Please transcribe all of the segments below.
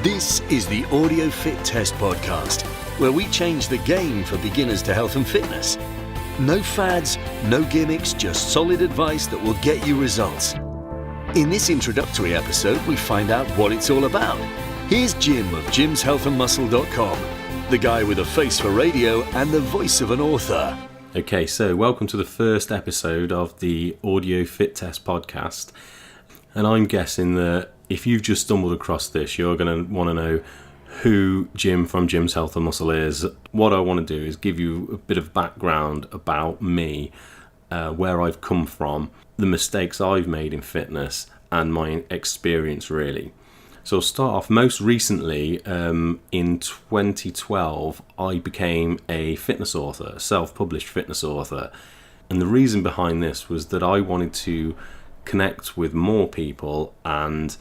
This is the Audio Fit Test Podcast, where we change the game for beginners to health and fitness. No fads, no gimmicks, just solid advice that will get you results. In this introductory episode, we find out what it's all about. Here's Jim of JimsHealthAndMuscle.com, the guy with a face for radio and the voice of an author. Okay, so welcome to the first episode of the Audio Fit Test Podcast. And I'm guessing that if you've just stumbled across this, you're going to want to know who Jim from Jim's Health and Muscle is. What I want to do is give you a bit of background about me, where I've come from, the mistakes I've made in fitness, and my experience really. So I'll start off most recently, in 2012, I became a fitness author, a self-published fitness author. And the reason behind this was that I wanted to connect with more people, and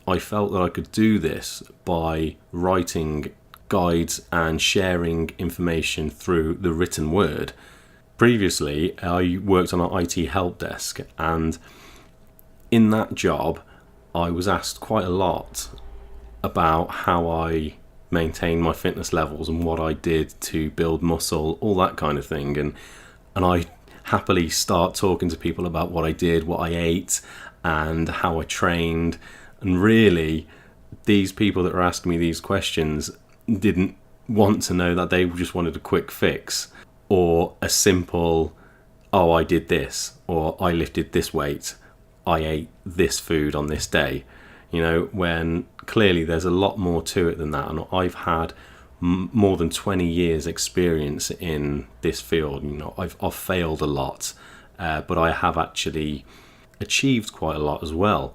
I felt that I could do this by writing guides and sharing information through the written word. Previously, I worked on an IT help desk, and in that job, I was asked quite a lot about how I maintained my fitness levels and what I did to build muscle, all that kind of thing. And I happily start talking to people about what I did, what I ate, and how I trained. And really, these people that were asking me these questions didn't want to know that. They just wanted a quick fix or a simple, oh, I did this, or I lifted this weight, I ate this food on this day. You know, when clearly there's a lot more to it than that. And I've had more than 20 years experience in this field. You know, I've failed a lot, but I have actually achieved quite a lot as well.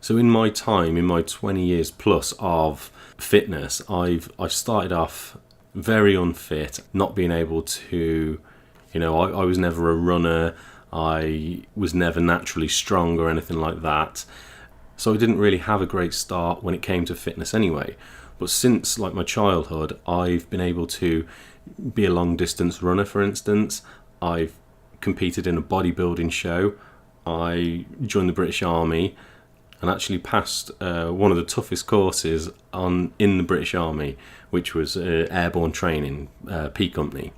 So in my time, in my 20 years plus of fitness, I've started off very unfit, not being able to, you know, I was never a runner, I was never naturally strong or anything like that. So I didn't really have a great start when it came to fitness anyway. But since like my childhood, I've been able to be a long distance runner, for instance. I've competed in a bodybuilding show. I joined the British Army and actually passed one of the toughest courses in the British Army, which was airborne training, P Company.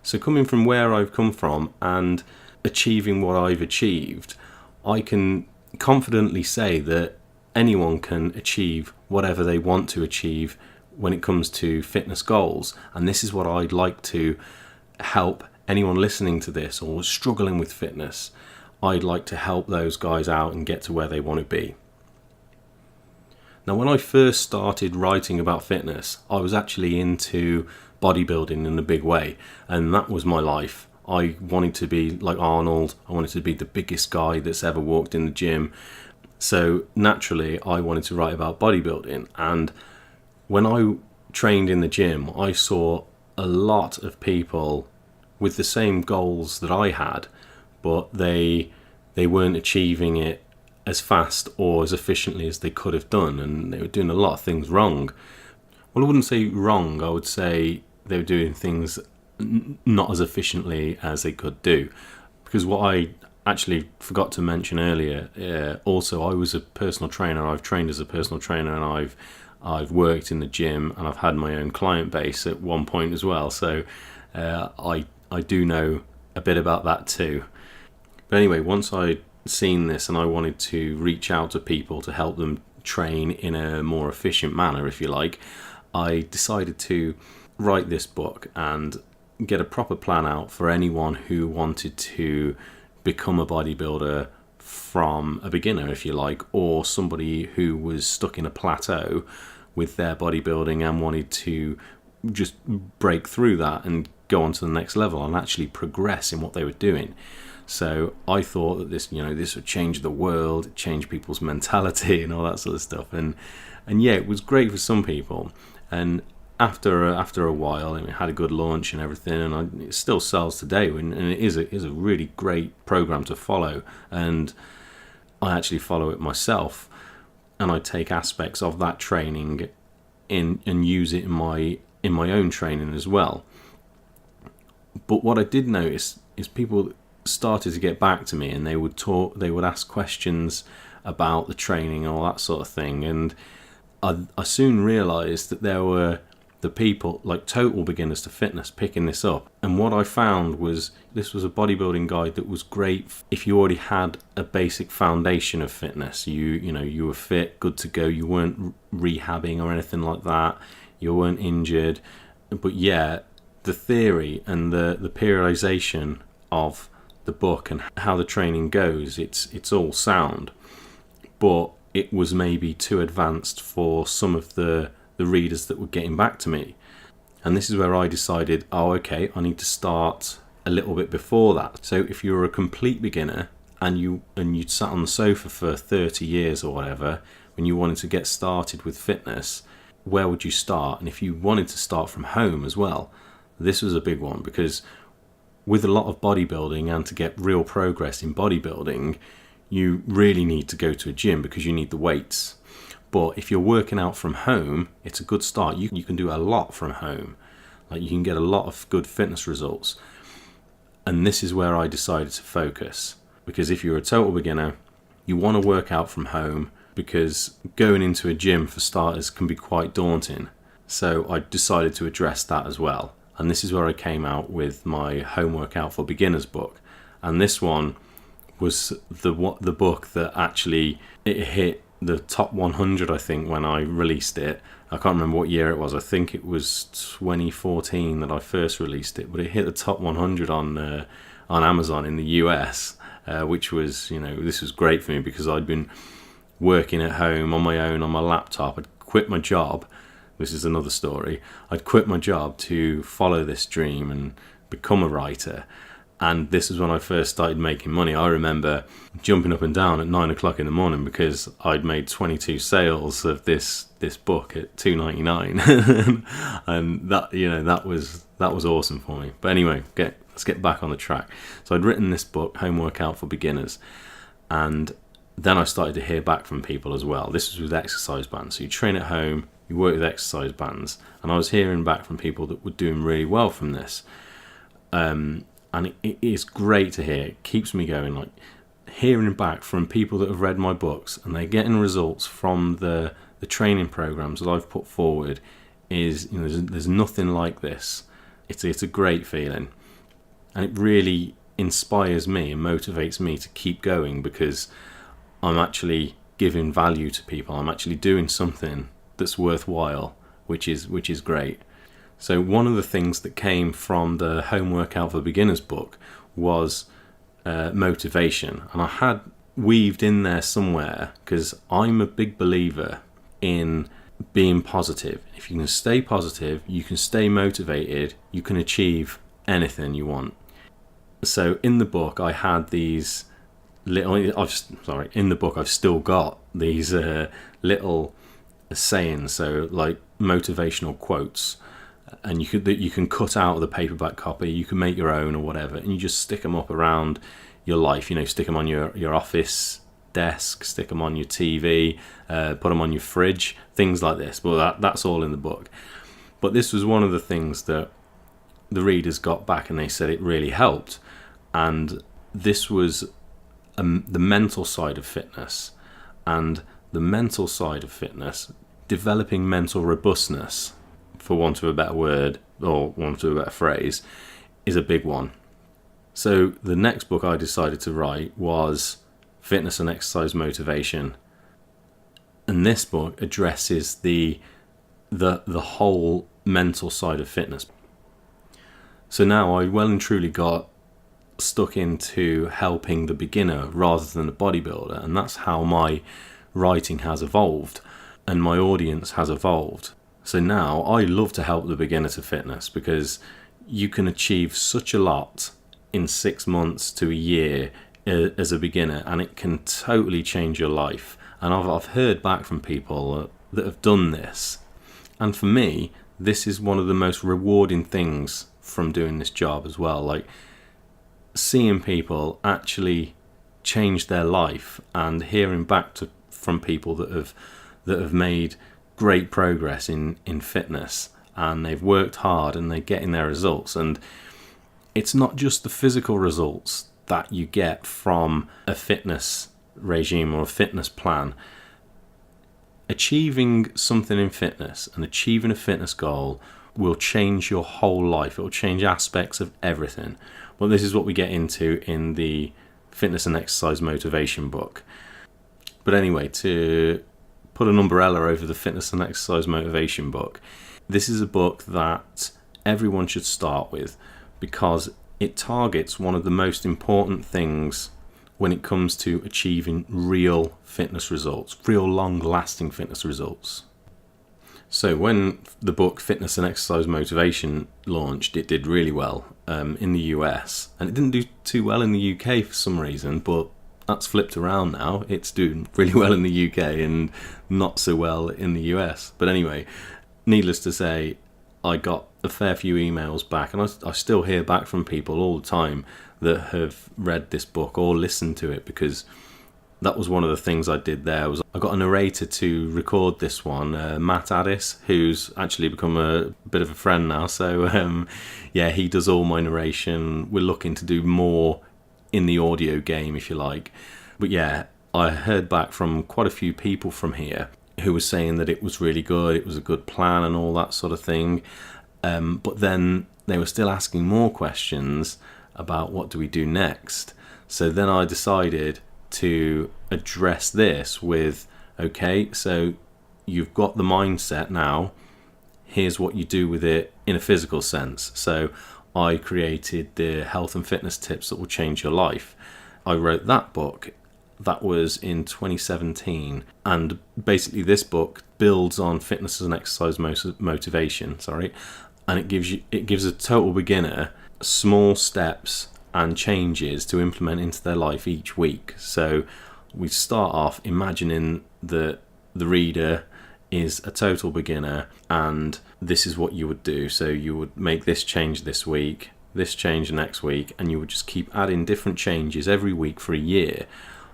So coming from where I've come from and achieving what I've achieved, I can confidently say that anyone can achieve whatever they want to achieve when it comes to fitness goals. And this is what I'd like to help anyone listening to this or struggling with fitness. I'd like to help those guys out and get to where they want to be. Now, when I first started writing about fitness, I was actually into bodybuilding in a big way, and that was my life. I wanted to be like Arnold. I wanted to be the biggest guy that's ever walked in the gym. So naturally, I wanted to write about bodybuilding. And when I trained in the gym, I saw a lot of people with the same goals that I had, but they weren't achieving it as fast or as efficiently as they could have done, and they were doing a lot of things wrong. Well, I wouldn't say wrong, I would say they were doing things not as efficiently as they could do. Because what I actually forgot to mention earlier, also I was a personal trainer. I've trained as a personal trainer, and I've worked in the gym, and I've had my own client base at one point as well. So I do know a bit about that too. But anyway, once I'd seen this and I wanted to reach out to people to help them train in a more efficient manner, if you like, I decided to write this book and get a proper plan out for anyone who wanted to become a bodybuilder from a beginner, if you like, or somebody who was stuck in a plateau with their bodybuilding and wanted to just break through that and go on to the next level and actually progress in what they were doing. So I thought that this would change the world, change people's mentality and all that sort of stuff. And yeah, it was great for some people. And after a while, it had a good launch and everything, and it still sells today. And it is a really great program to follow. And I actually follow it myself, and I take aspects of that training in and use it in my own training as well. But what I did notice is people started to get back to me, and they would ask questions about the training and all that sort of thing, and I soon realised that there were the people, like total beginners to fitness, picking this up. And what I found was this was a bodybuilding guide that was great if you already had a basic foundation of fitness. You were fit, good to go. You weren't rehabbing or anything like that. You weren't injured. But yeah, the theory and the periodization of the book and how the training goes, it's all sound. But it was maybe too advanced for some of the readers that were getting back to me. And this is where I decided, okay, I need to start a little bit before that. So if you were a complete beginner and you'd sat on the sofa for 30 years or whatever, when you wanted to get started with fitness, where would you start? And if you wanted to start from home as well, this was a big one, because with a lot of bodybuilding and to get real progress in bodybuilding, you really need to go to a gym because you need the weights. But if you're working out from home, it's a good start. You can do a lot from home. Like, you can get a lot of good fitness results. And this is where I decided to focus. Because if you're a total beginner, you want to work out from home, because going into a gym for starters can be quite daunting. So I decided to address that as well. And this is where I came out with my Home Workout for Beginners book. And this one was the book that actually it hit the top 100, I think, when I released it. I can't remember what year it was. I think it was 2014 that I first released it, but it hit the top 100 on Amazon in the US, which was, this was great for me because I'd been working at home on my own on my laptop. I'd quit my job. This is another story. I'd quit my job to follow this dream and become a writer. And this is when I first started making money. I remember jumping up and down at 9 o'clock in the morning because I'd made 22 sales of this book at $2.99, and that was awesome for me. But anyway, let's get back on the track. So I'd written this book, Home Workout for Beginners, and then I started to hear back from people as well. This was with exercise bands. So you train at home, you work with exercise bands, and I was hearing back from people that were doing really well from this. And it is great to hear. It keeps me going. Like, hearing back from people that have read my books and they're getting results from the training programs that I've put forward is, there's nothing like this. It's a great feeling, and it really inspires me and motivates me to keep going, because I'm actually giving value to people. I'm actually doing something that's worthwhile, which is great. So one of the things that came from the Home Workout for Beginners book was motivation. And I had weaved in there somewhere, because I'm a big believer in being positive. If you can stay positive, you can stay motivated, you can achieve anything you want. So in the book, I had these little... in the book, I've still got these little sayings, so like motivational quotes. And you can cut out of the paperback copy, you can make your own or whatever, and you just stick them up around your life. Stick them on your office desk, stick them on your TV, put them on your fridge, things like this. But that's all in the book. But this was one of the things that the readers got back, and they said it really helped. And this was the mental side of fitness. And the mental side of fitness, developing mental robustness, for want of a better word or want of a better phrase, is a big one. So the next book I decided to write was Fitness and Exercise Motivation, and this book addresses the whole mental side of fitness. So now I well and truly got stuck into helping the beginner rather than the bodybuilder, and that's how my writing has evolved and my audience has evolved. So now I love to help the beginner to fitness, because you can achieve such a lot in 6 months to a year as a beginner, and it can totally change your life. And I've heard back from people that have done this. And for me, this is one of the most rewarding things from doing this job as well. Like, seeing people actually change their life and hearing back from people that have made great progress in fitness, and they've worked hard and they're getting their results. And it's not just the physical results that you get from a fitness regime or a fitness plan. achieving something in fitness and achieving a fitness goal will change your whole life. It will change aspects of everything. Well, this is what we get into in the Fitness and Exercise Motivation book. But anyway, to put an umbrella over the Fitness and Exercise Motivation book, this is a book that everyone should start with because it targets one of the most important things when it comes to achieving real fitness results, real long-lasting fitness results. So when the book Fitness and Exercise Motivation launched, it did really well in the US, and it didn't do too well in the UK for some reason, but that's flipped around now. It's doing really well in the UK and not so well in the US. But anyway, needless to say, I got a fair few emails back, and I still hear back from people all the time that have read this book or listened to it, because that was one of the things I did there. Was I got a narrator to record this one, Matt Addis, who's actually become a bit of a friend now. So yeah, he does all my narration. We're looking to do more in the audio game, if you like. But yeah, I heard back from quite a few people from here who were saying that it was really good, it was a good plan and all that sort of thing. But then they were still asking more questions about what do we do next. So then I decided to address this with, okay, so you've got the mindset now, here's what you do with it in a physical sense. So I created the health and fitness tips that will change your life. I wrote that book. That was in 2017, and basically this book builds on fitness and exercise motivation, and it gives a total beginner small steps and changes to implement into their life each week. So we start off imagining that the reader is a total beginner, and this is what you would do. So you would make this change this week, this change next week, and you would just keep adding different changes every week for a year.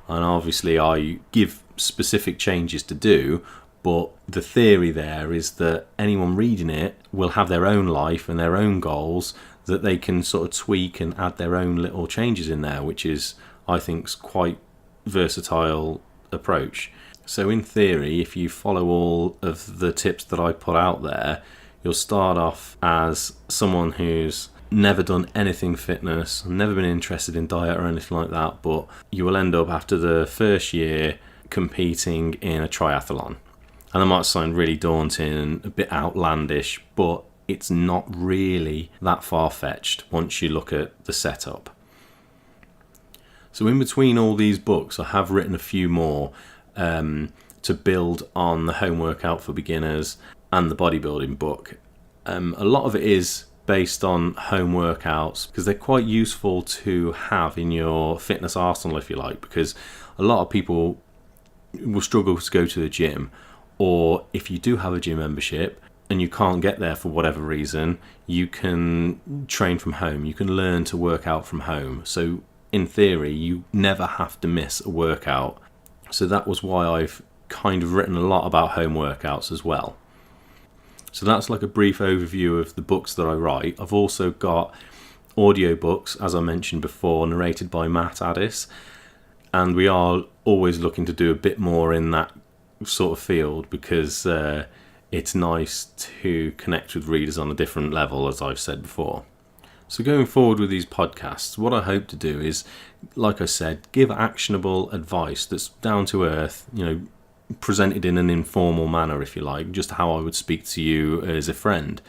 And obviously I give specific changes to do, but the theory there is that anyone reading it will have their own life and their own goals that they can sort of tweak and add their own little changes in there, which is, I think, quite versatile approach. So in theory, if you follow all of the tips that I put out there, you'll start off as someone who's never done anything fitness, never been interested in diet or anything like that, but you will end up after the first year competing in a triathlon. And that might sound really daunting and a bit outlandish, but it's not really that far-fetched once you look at the setup. So in between all these books, I have written a few more to build on the home workout for beginners and the bodybuilding book. A lot of it is based on home workouts because they're quite useful to have in your fitness arsenal, if you like, because a lot of people will struggle to go to the gym, or if you do have a gym membership and you can't get there for whatever reason, you can train from home. You can learn to work out from home. So in theory, you never have to miss a workout. So that was why I've kind of written a lot about home workouts as well. So that's like a brief overview of the books that I write. I've also got audiobooks, as I mentioned before, narrated by Matt Addis. And we are always looking to do a bit more in that sort of field because it's nice to connect with readers on a different level, as I've said before. So going forward with these podcasts, what I hope to do is, like I said, give actionable advice that's down to earth, presented in an informal manner, if you like, just how I would speak to you as a friend.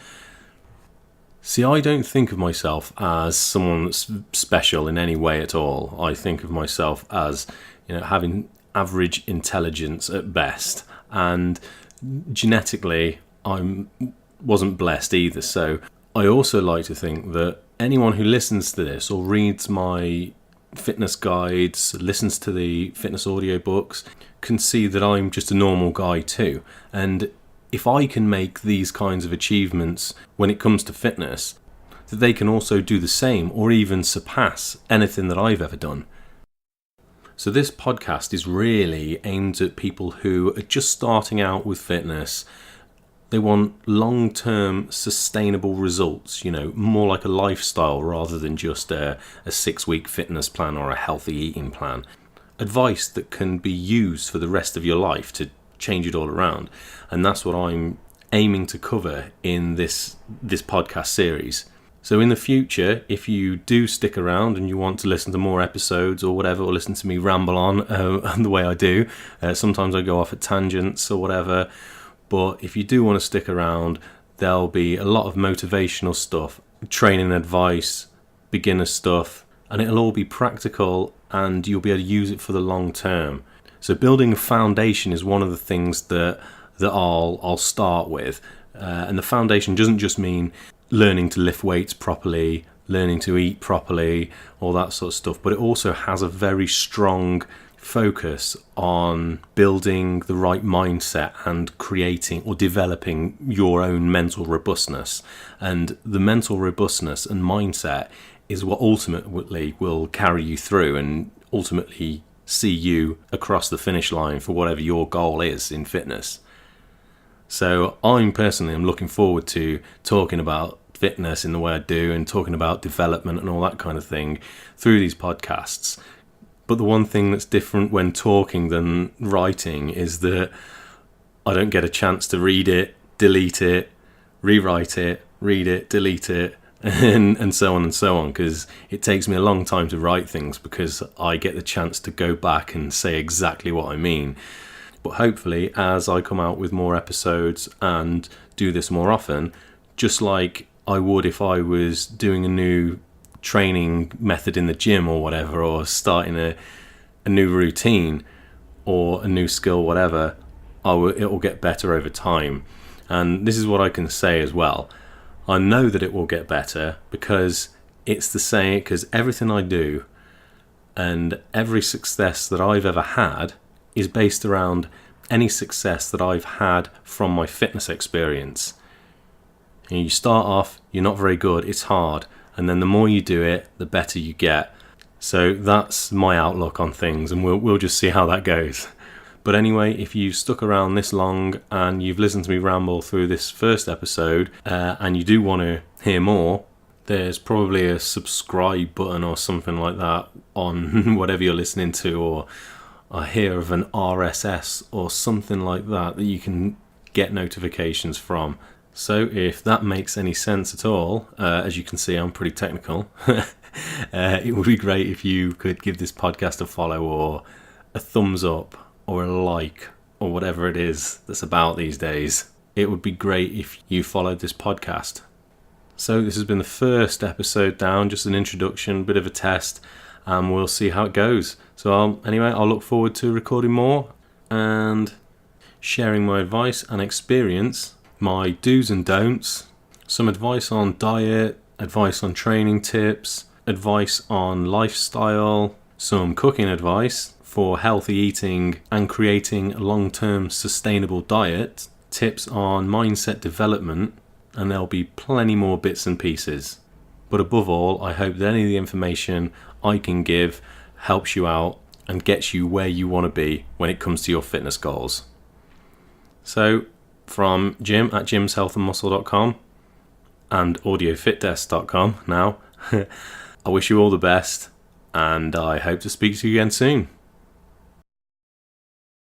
See, I don't think of myself as someone that's special in any way at all. I think of myself as, having average intelligence at best, and genetically I wasn't blessed either. So I also like to think that anyone who listens to this or reads my fitness guides, listens to the fitness audiobooks, can see that I'm just a normal guy too. And if I can make these kinds of achievements when it comes to fitness, that they can also do the same or even surpass anything that I've ever done. So this podcast is really aimed at people who are just starting out with fitness. They want long-term sustainable results, more like a lifestyle rather than just a 6-week fitness plan or a healthy eating plan. Advice that can be used for the rest of your life to change it all around. And that's what I'm aiming to cover in this podcast series. So in the future, if you do stick around and you want to listen to more episodes or whatever, or listen to me ramble on the way I do, sometimes I go off at tangents or whatever, but if you do want to stick around, there'll be a lot of motivational stuff, training advice, beginner stuff, and it'll all be practical and you'll be able to use it for the long term. So building a foundation is one of the things that I'll start with. And the foundation doesn't just mean learning to lift weights properly, learning to eat properly, all that sort of stuff, but it also has a very strong focus on building the right mindset and creating or developing your own mental robustness. And the mental robustness and mindset is what ultimately will carry you through and ultimately see you across the finish line for whatever your goal is in fitness. So I'm personally am looking forward to talking about fitness in the way I do and talking about development and all that kind of thing through these podcasts. But the one thing that's different when talking than writing is that I don't get a chance to read it, delete it, rewrite it, read it, delete it, and so on and so on, because it takes me a long time to write things because I get the chance to go back and say exactly what I mean. But hopefully, as I come out with more episodes and do this more often, just like I would if I was doing a new training method in the gym or whatever, or starting a new routine or a new skill, whatever, it will get better over time. And this is what I can say as well. I know that it will get better because it's the same, because everything I do and every success that I've ever had is based around any success that I've had from my fitness experience. And you start off, you're not very good, it's hard, and then the more you do it, the better you get. So that's my outlook on things, and we'll just see how that goes. But anyway, if you've stuck around this long and you've listened to me ramble through this first episode, and you do want to hear more, there's probably a subscribe button or something like that on whatever you're listening to, or I hear of an RSS or something like that you can get notifications from. So if that makes any sense at all, as you can see, I'm pretty technical. It would be great if you could give this podcast a follow or a thumbs up or a like or whatever it is that's about these days. It would be great if you followed this podcast. So this has been the first episode down, just an introduction, bit of a test, and we'll see how it goes. So I'll look forward to recording more and sharing my advice and experience, my do's and don'ts, some advice on diet, advice on training tips, advice on lifestyle, some cooking advice for healthy eating and creating a long-term sustainable diet, tips on mindset development, and there'll be plenty more bits and pieces. But above all, I hope that any of the information I can give helps you out and gets you where you want to be when it comes to your fitness goals. So from Jim at JimsHealthAndMuscle.com and AudioFitTest.com now, I wish you all the best and I hope to speak to you again soon.